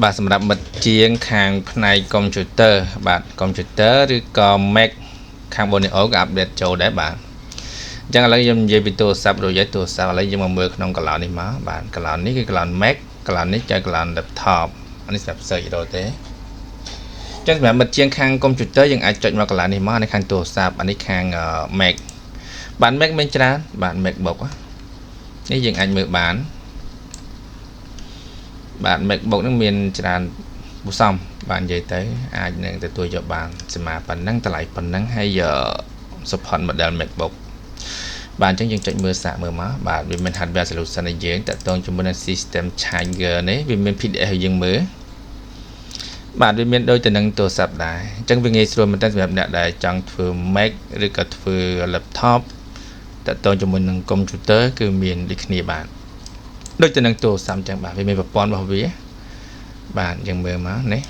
បាទសម្រាប់មិត្តជាងខាងផ្នែកកុំព្យូទ័របាទកុំព្យូទ័រឬក៏ Mac ខាង Borneo ក៏ update ចូលដែរបាទអញ្ចឹងឥឡូវខ្ញុំនិយាយពីទូរស័ព្ទរួចហើយទូរស័ព្ទឥឡូវយើងមកមើលក្នុងកឡោននេះមកបាទកឡោននេះគឺកឡោន Mac កឡោននេះជាកឡោន laptop នេះសម្រាប់ search រកទេអញ្ចឹងសម្រាប់មិត្តជាងខាងកុំព្យូទ័រយើងអាចចុចមកកឡោននេះមកនៅខាងទូរស័ព្ទអានេះខាង Mac បាទ Mac មានច្រើនបាទ MacBook នេះយើងអាចមើលបានបាទ MacBook នឹងមានច្រើនឧស្សាហ៍បាទនិយាយទៅអាចនឹងទទួលយកបានសមាប៉ុណ្ណឹងតម្លៃប៉ុណ្ណឹងហើយ support model MacBook បាទអញ្ចឹងយើងចុចមើលសាកមើលមកបាទវាមាន hardware solution ឲ្យយើងតាក់ទងជាមួយនឹង system charger នេះវាមាន PDF ឲ្យយើងមើលបាទវាមានដូចទៅនឹងទូរស័ព្ទដែរអញ្ចឹងវាងាយស្រួលមែនតើសម្រាប់អ្នកដែលចង់ធ្វើ Mac ឬក៏ធ្វើ laptop តាក់ទងជាមួយនឹង computer គឺមានដូចគ្នាបាទដូចទៅនឹងទូរស័ព្ទអញ្ចឹងបាទវាមានប្រព័ន្ធរបស់វាបាទយើងមើលមកនេះ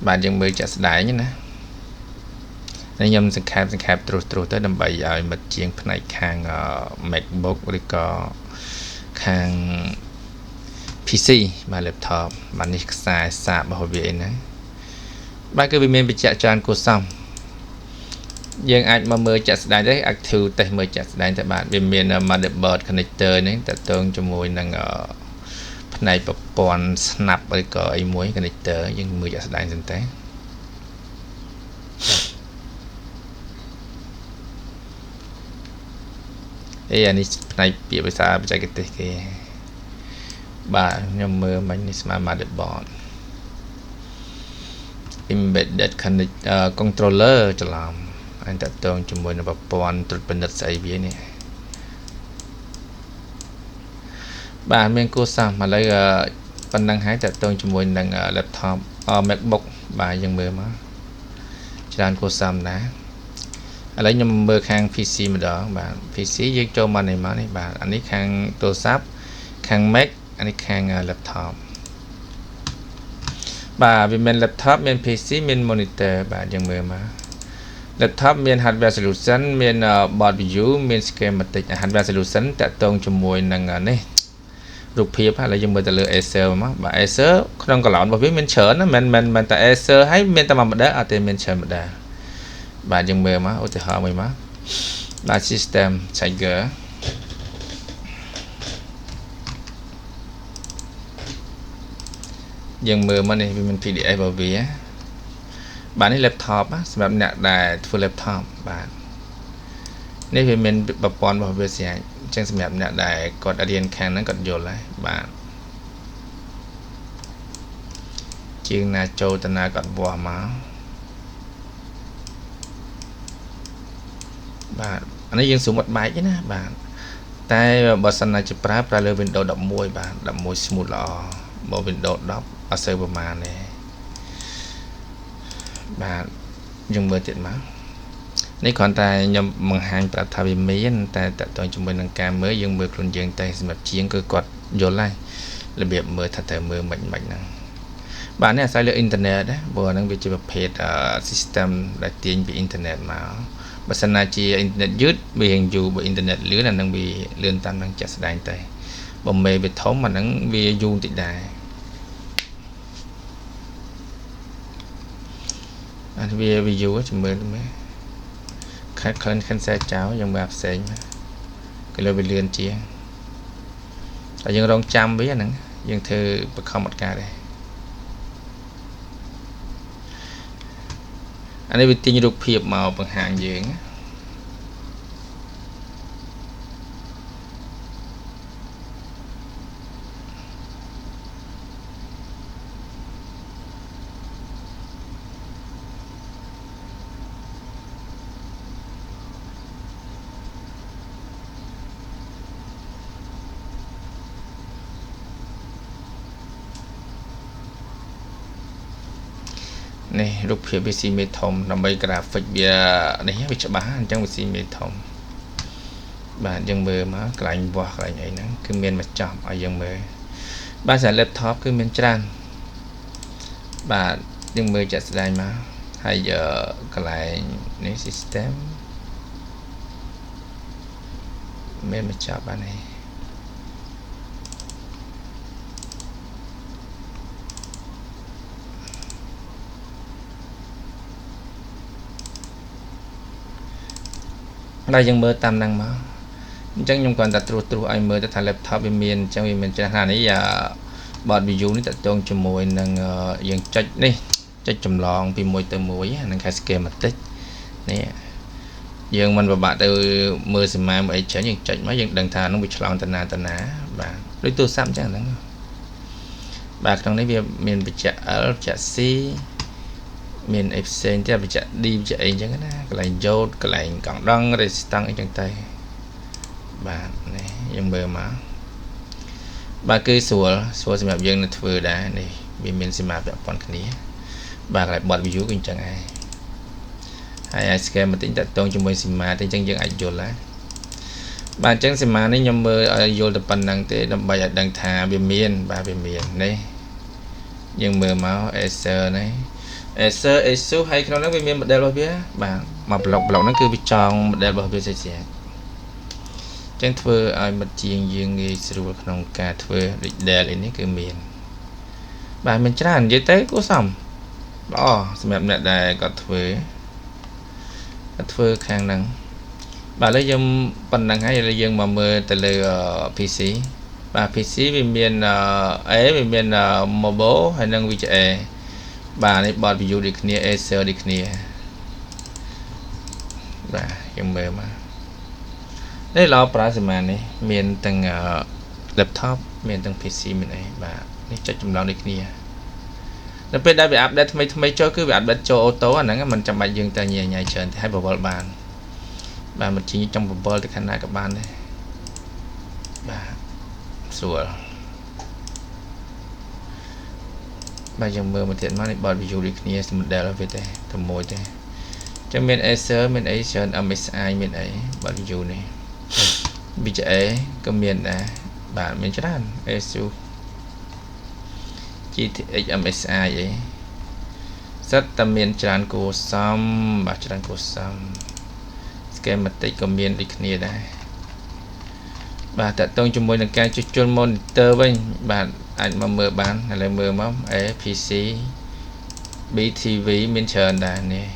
បាទយើងមើលចាក់ស្ដែងណាខ្ញុំសង្ខេបត្រួសទៅដើម្បីឲ្យមិត្តជាងផ្នែកខាង MacBook ឬក៏ខាង PC បាទ laptop បាទនេះខ្សែសាករបស់វាណាបាទគឺវាមានបញ្ជាក់ច្រើនគួរសមយើងអាចមកមើលចាក់ស្ដែងទេ active test មើលចាក់ស្ដែងតែបាទវាមាន motherboard connector នេះតទៅជាមួយនឹងផ្នែកប្រព័ន្ធ snap ឬក៏អីមួយ connector យើងមើលចាក់ស្ដែងសិនតើអានេះផ្នែកពាក្យភាសាបច្ចេកទេសគេបាទខ្ញុំមើលមិញនេះស្មើ motherboard embedded controller ច្រឡំអញតតងជាមួយនឹងប្រព័ន្ធត្រួតពិនិត្យស្អីវានេះបាទមានគួរសមឥឡូវប៉ុណ្ណឹងហើយតតងជាមួយនឹង laptop MacBook បាទយើងមើលមកច្រើនគួរសមណាស់ឥឡូវខ្ញុំមើលខាង PC ម្ដងបាទ PC យើងចូលមកនេះមកនេះបាទអានេះខាងទូរស័ព្ទខាង Mac អានេះខាង laptop បាទវាមាន laptop មាន PC មាន monitor បាទយើងមើលមក laptop មាន hardware solution មាន board view មាន schematic hardware solution តាក់ទងជាមួយនឹងនេះរូបភាពឥឡូវយើងមើលទៅលើ Acer មកបាទ Acer ក្នុងកឡោនរបស់វាមានច្រើនណាមិនតែ Acer ហើយមានតែមួយ model អត់ទេមានច្រើន model បាទយើងមើលមកឧទាហរណ៍មួយមកបាទ system charger យើងមើលមកនេះវាមាន PDF របស់វាបាទនេះ laptop សម្រាប់អ្នកដែលធ្វើ laptop បាទនេះវាមានប្រព័ន្ធរបស់វាស្រាប់អញ្ចឹងសម្រាប់អ្នកដែលគាត់រៀនខាងហ្នឹងគាត់យល់ហើយបាទជាងណាចូលតាណាគាត់វាស់មកបាទអានេះយើងស៊ូមអត់បែកទេណាបាទតែបើសិនណាជាប្រើលើ Windows 11បាទ11 smooth ល្អបើ Windows 10អត់សូវប្រហែលទេបាទយើងមើលទៀតមកនេះគ្រាន់តែខ្ញុំបង្ហាញប្រាប់ថាវាមានតែតទៅជាមួយនឹងការមើលយើងមើលខ្លួនយើងតែសម្រាប់ជាងគឺគាត់យល់ហើយរបៀបមើលថាត្រូវមើលមិនហ្នឹងបាទនេះអាស្រ័យលើអ៊ីនធឺណិតណាព្រោះហ្នឹងវាជាប្រភេទ system ដែលទាញពីអ៊ីនធឺណិតមកបើសិនណាជាអ៊ីនធឺណិតយឺតវារៀងយូរបើអ៊ីនធឺណិតលឿនអាហ្នឹងវាលឿនតាមនឹងចាក់ស្ដែងតែបើមេវាធំអាហ្នឹងវាយូរតិចដែរអានេះវាយូរចាំមើលមើលខាត់ cancel ចោលយើងមើលផ្សេងគេលើវាលឿនជាងតែយើងរងចាំវាហ្នឹងយើងធ្វើបខំអត់ការដែរអានេះវាទាញរូបភាពមកបង្ហាញយើង នេះរូបភាពវាស៊ីមេធំដើម្បី graphic វានេះវាច្បាស់អញ្ចឹងវាស៊ីមេធំបាទយើងមើលមកកន្លែងវាស់កន្លែងអីហ្នឹងគឺមានមកចប់ឲ្យយើងមើលបាទសម្រាប់ laptop គឺមានច្រើនបាទយើងមើលចាក់ស្ដែងមកហើយកន្លែងនេះ system មានមកចាប់បាននេះហើយយើងមើលតាមហ្នឹងមកអញ្ចឹងខ្ញុំគាត់តែត្រួសឲ្យមើលទៅថា laptop វាមានអញ្ចឹងវាមានច្រើនណាស់នេះbot view នេះតកតងជាមួយនឹងយើងចុចនេះចុចចម្លងពីមួយទៅមួយហ្នឹងគេ schematic នេះយើងមិនពិបាកទៅមើលសមាអីច្រើនយើងចុចមកយើងដឹងថានឹងវាឆ្លងតាណាបាទដូចទូរស័ព្ទអញ្ចឹងហ្នឹងបាទក្នុងនេះវាមានបច្ចាក់ L បច្ចាក់ C មានអីផ្សេងទៀតបច្ចាក់ D បច្ចាក់អីអញ្ចឹងណាកន្លែងយ៉ូតកន្លែងកង់ដង់ resistance អីចឹងទៅបាទនេះយើងមើលមកបាទគឺស្រួលសម្រាប់យើងនឹងធ្វើដែរនេះវាមានសមាពាក់ព័ន្ធគ្នាបាទកន្លែង bot view គឺអញ្ចឹងហើយហើយ schematic តកតងជាមួយសមាទេអញ្ចឹងយើងអាចយល់ដែរបាទអញ្ចឹងសមានេះខ្ញុំមើលឲ្យយល់តែប៉ុណ្្នឹងទេដើម្បីឲ្យដឹងថាវាមានបាទវាមាននេះយើងមើលមក Acer នេះ Acer Asus ហើយក្នុងនោះវាមាន model របស់វាបាទមក block ហ្នឹងគឺវាចង់ model របស់វាស្អាតចឹងធ្វើឲ្យមិត្តជាងយើងងាយស្រួលក្នុងការធ្វើ Dell នេះគឺមានបាទមានច្រើននិយាយទៅគួរសមល្អសម្រាប់អ្នកដែលគាត់ធ្វើខាងហ្នឹងបាទឥឡូវយើងប៉ុណ្្នឹងហើយឥឡូវយើងមកមើលទៅលើ PC បាទ PC វាមានវាមាន mobile ហើយនិង VGA បាទនេះ bot view ដូចគ្នា Acer ដូចគ្នាបាទយើងមើលមកនេះឡោប្រើសមានេះមានទាំង laptop មានទាំង PC មានអីបាទនេះចុចចម្លងដូចគ្នានៅពេលដែលវាអាប់ដេតថ្មីចូលគឺវាអាប់ដេតចូលអូតូអាហ្នឹងមិនចាំបាច់យើងទៅញ៉ៃច្រើនទេឲ្យបវល់បានបាទមិនជាចង់បវល់ទៅខាងណាក៏បានដែរបាទស្រួលបាទយើងមើលមកទៀតមកនេះ bot view ដូចគ្នា model វាទេតែមួយទេចឹងមាន Acer មានអីច្រើន MSI មានអី bot view នេះ VGA ក៏មានដែរបាទមានច្រើន Asus GTX MSI អីសិតតែមានច្រើនគួរសមបាទច្រើនគួរសម schematic ក៏មានដូចគ្នាដែរបាទតកតងជាមួយនឹងការជួសជុល monitor វិញបាទអាចមកមើលបានឥឡូវមើលមក PC BTV មានច្រើនដែរនេះ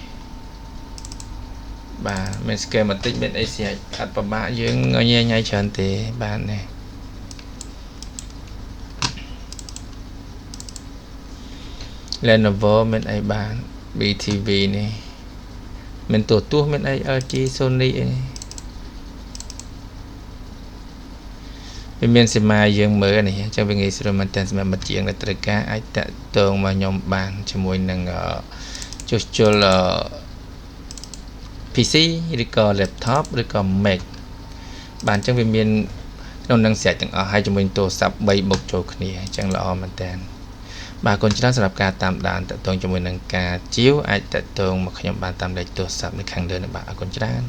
បាទមាន schematic មានអីស្អាតអត់ប្រមាក់យើងញ៉ៃច្រើនទេបាទនេះLenovo មានអីបាន BTV នេះមានទូទស្សន៍មានអី LG Sony អីវាមានសមាយើងមើលនេះអញ្ចឹងវាងាយស្រួលមែនតើសម្រាប់មិត្តជាងដែលត្រូវការអាចតាក់ទងមកខ្ញុំបានជាមួយនឹងជួសជុលPC ឬក៏ laptop ឬក៏ Mac បាទអញ្ចឹងវាមានក្នុងនឹងស្រេចទាំងអស់ហើយជាមួយទូរស័ព្ទ3បុកចូលគ្នាអញ្ចឹងល្អមែនតើបាទអរគុណច្រើនសម្រាប់ការតាមដានតកតងជាមួយនឹងការជាវអាចតកតងមកខ្ញុំបានតាមលេខទូរស័ព្ទនៅខាងលើនេះបាទអរគុណច្រើន